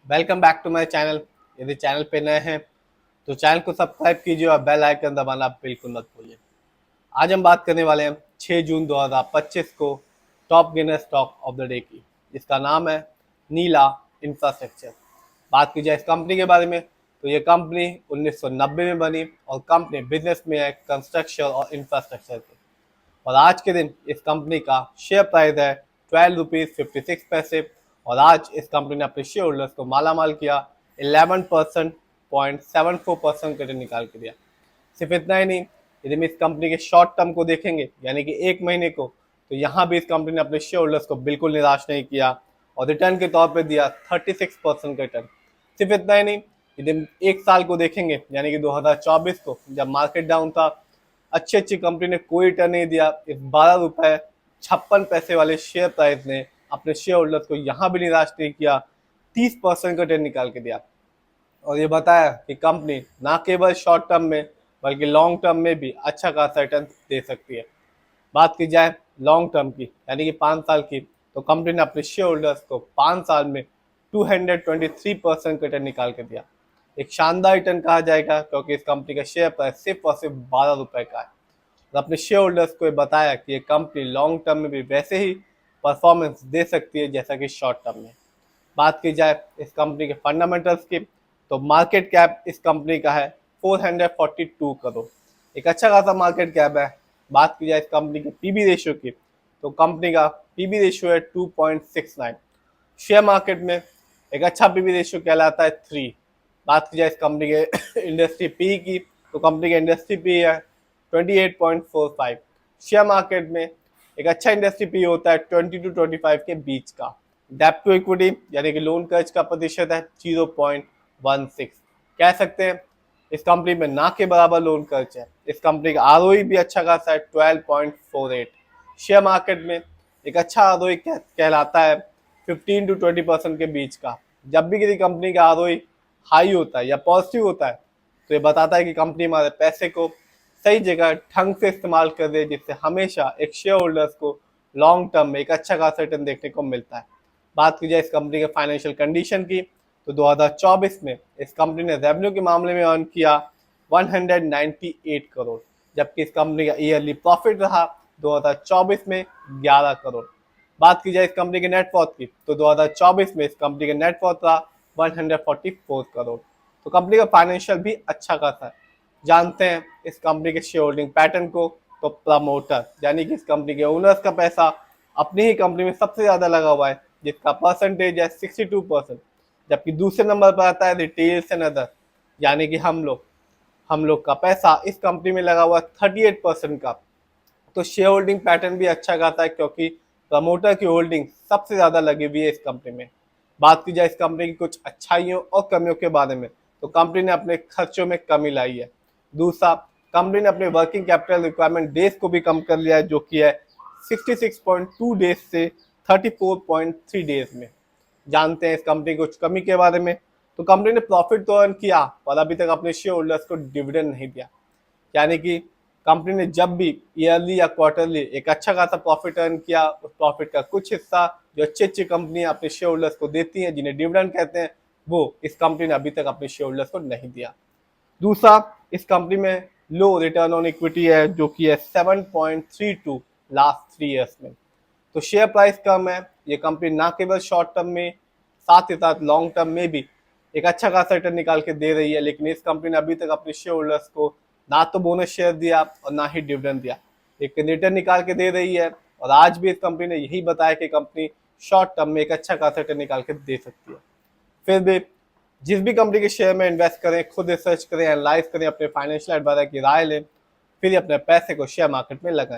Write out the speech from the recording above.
Welcome back to my channel. यदि channel पे नए हैं तो चैनल को सब्सक्राइब कीजिए और बेल आइकन दबाना बिल्कुल मत भूलिए। आज हम बात करने वाले हैं 6 जून 2025 को top gainer stock of the day की, जिसका नाम है नीला इंफ्रास्ट्रक्चर। बात की जाए इस कंपनी के बारे में तो ये कंपनी 1990 में बनी और कंपनी बिजनेस में है कंस्ट्रक्शन और इंफ्रास्ट्रक्चर के। और आज के दिन इस कंपनी का शेयर प्राइस है 12 रुपीज़ 56 पैसे। और आज इस कंपनी ने अपने शेयर होल्डर्स को माला माल किया 11% 0.74% रिटर्न निकाल के दिया। सिर्फ इतना ही नहीं, यदि हम इस कंपनी के शॉर्ट टर्म को देखेंगे यानी कि एक महीने को, तो यहाँ भी इस कंपनी ने अपने शेयर होल्डर्स को बिल्कुल निराश नहीं किया और रिटर्न के तौर पर दिया 36% का रिटर्न। सिर्फ इतना ही नहीं, यदि हम एक साल को देखेंगे यानी कि 2024 को, जब मार्केट डाउन था, अच्छी अच्छी कंपनी ने कोई रिटर्न नहीं दिया। इस 12 रुपये 56 पैसे वाले शेयर प्राइस ने अपने शेयर होल्डर्स को यहाँ भी निराश नहीं किया, 30% का रिटर्न निकाल के दिया। और ये बताया कि कंपनी ना केवल शॉर्ट टर्म में बल्कि लॉन्ग टर्म में भी अच्छा खासा रिटर्न दे सकती है। बात की जाए लॉन्ग टर्म की यानी कि 5 साल की, तो कंपनी ने अपने शेयर होल्डर्स को 5 साल में 223% का रिटर्न निकाल के दिया। एक शानदार रिटर्न कहा जाएगा क्योंकि इस कंपनी का शेयर प्राइस सिर्फ और सिर्फ 12 रुपए का है। और अपने शेयर होल्डर्स को ये बताया कि ये कंपनी लॉन्ग टर्म में भी वैसे ही परफॉर्मेंस दे सकती है जैसा कि शॉर्ट टर्म में। बात की जाए इस कंपनी के फंडामेंटल्स की, तो मार्केट कैप इस कंपनी का है 442 करोड़, एक अच्छा खासा मार्केट कैप है। बात की जाए इस कंपनी के पीबी रेशियो की, तो कंपनी का पीबी रेशियो है 2.69। शेयर मार्केट में एक अच्छा पीबी रेशियो कहलाता है 3। बात की जाए इस कंपनी के इंडस्ट्री पी की, तो कंपनी का इंडस्ट्री पी है 28.45। शेयर मार्केट में एक अच्छा इंडस्ट्री पी होता है 20 to 25 के बीच का। डेप्ट टू इक्विटी यानी कि लोन कर्ज का प्रतिशत है 0.16। कह सकते हैं इस कंपनी में ना के बराबर लोन कर्ज है। इस कंपनी का आरओई भी अच्छा खासा है 12.48। शेयर मार्केट में एक अच्छा आरओई कहलाता है 15 to 20% के बीच का। जब भी किसी कंपनी का आरओई हाई होता है या पॉजिटिव होता है तो ये बताता है कि कंपनी हमारे पैसे को सही जगह ढंग से इस्तेमाल कर दे, जिससे हमेशा एक शेयर होल्डर्स को लॉन्ग टर्म में एक अच्छा खासा रिटर्न देखने को मिलता है। बात की जाए इस कंपनी के फाइनेंशियल कंडीशन की, तो 2024 में इस कंपनी ने रेवेन्यू के मामले में अर्न किया 198 करोड़, जबकि इस कंपनी का ईयरली प्रॉफिट रहा 2024 में 11 करोड़। बात की जाए इस कंपनी के नेटवर्थ की, तो 2024 में इस कंपनी का नेटवर्थ रहा 144 करोड़। तो कंपनी का फाइनेंशियल भी अच्छा खासा है। जानते हैं इस कंपनी के शेयर होल्डिंग पैटर्न को, तो प्रमोटर यानी कि इस कंपनी के ओनर्स का पैसा अपनी ही कंपनी में सबसे ज्यादा लगा हुआ है, जिसका परसेंटेज है 62%। जबकि दूसरे नंबर पर आता है रिटेल्स एंड अदर यानी कि हम लोग का पैसा इस कंपनी में लगा हुआ है 38% का। तो शेयर होल्डिंग पैटर्न भी अच्छा खासा है क्योंकि प्रमोटर की होल्डिंग सबसे ज्यादा लगी हुई है इस कंपनी में। बात की जाए इस कंपनी की कुछ अच्छाइयों और कमियों के बारे में, तो कंपनी ने अपने खर्चों में कमी लाई है। दूसरा, कंपनी ने अपने वर्किंग कैपिटल रिक्वायरमेंट डेज को भी कम कर लिया है, जो कि है 66.2 डेज से 34.3 डेज में। जानते हैं इस कंपनी की कुछ कमी के बारे में, तो कंपनी ने प्रॉफिट तो अर्न किया पर अभी तक अपने शेयर होल्डर्स को डिविडेंड नहीं दिया। यानी कि कंपनी ने जब भी ईयरली या क्वार्टरली एक अच्छा खासा प्रॉफिट अर्न किया, उस प्रॉफिट का कुछ हिस्सा जो अच्छी अच्छी कंपनियां अपने शेयर होल्डर्स को देती हैं, जिन्हें डिविडेंड कहते हैं, वो इस कंपनी ने अभी तक अपने शेयर होल्डर्स को नहीं दिया। दूसरा, इस कंपनी में लो रिटर्न ऑन इक्विटी है, जो कि है 7.32 लास्ट 3 ईयर्स में। तो शेयर प्राइस कम है। ये कंपनी ना केवल शॉर्ट टर्म में, साथ ही साथ लॉन्ग टर्म में भी एक अच्छा खासा रिटर्न निकाल के दे रही है, लेकिन इस कंपनी ने अभी तक अपने शेयर होल्डर्स को ना तो बोनस शेयर दिया और ना ही डिविडेंड दिया। एक रिटर्न निकाल के दे रही है और आज भी इस कंपनी ने यही बताया कि कंपनी शॉर्ट टर्म में एक अच्छा खासा रिटर्न निकाल के दे सकती है। फिर भी जिस भी कंपनी के शेयर में इन्वेस्ट करें, खुद रिसर्च करें, एनालाइज करें, अपने फाइनेंशियल एडवाइजर की राय लें, फिर अपने पैसे को शेयर मार्केट में लगाएं।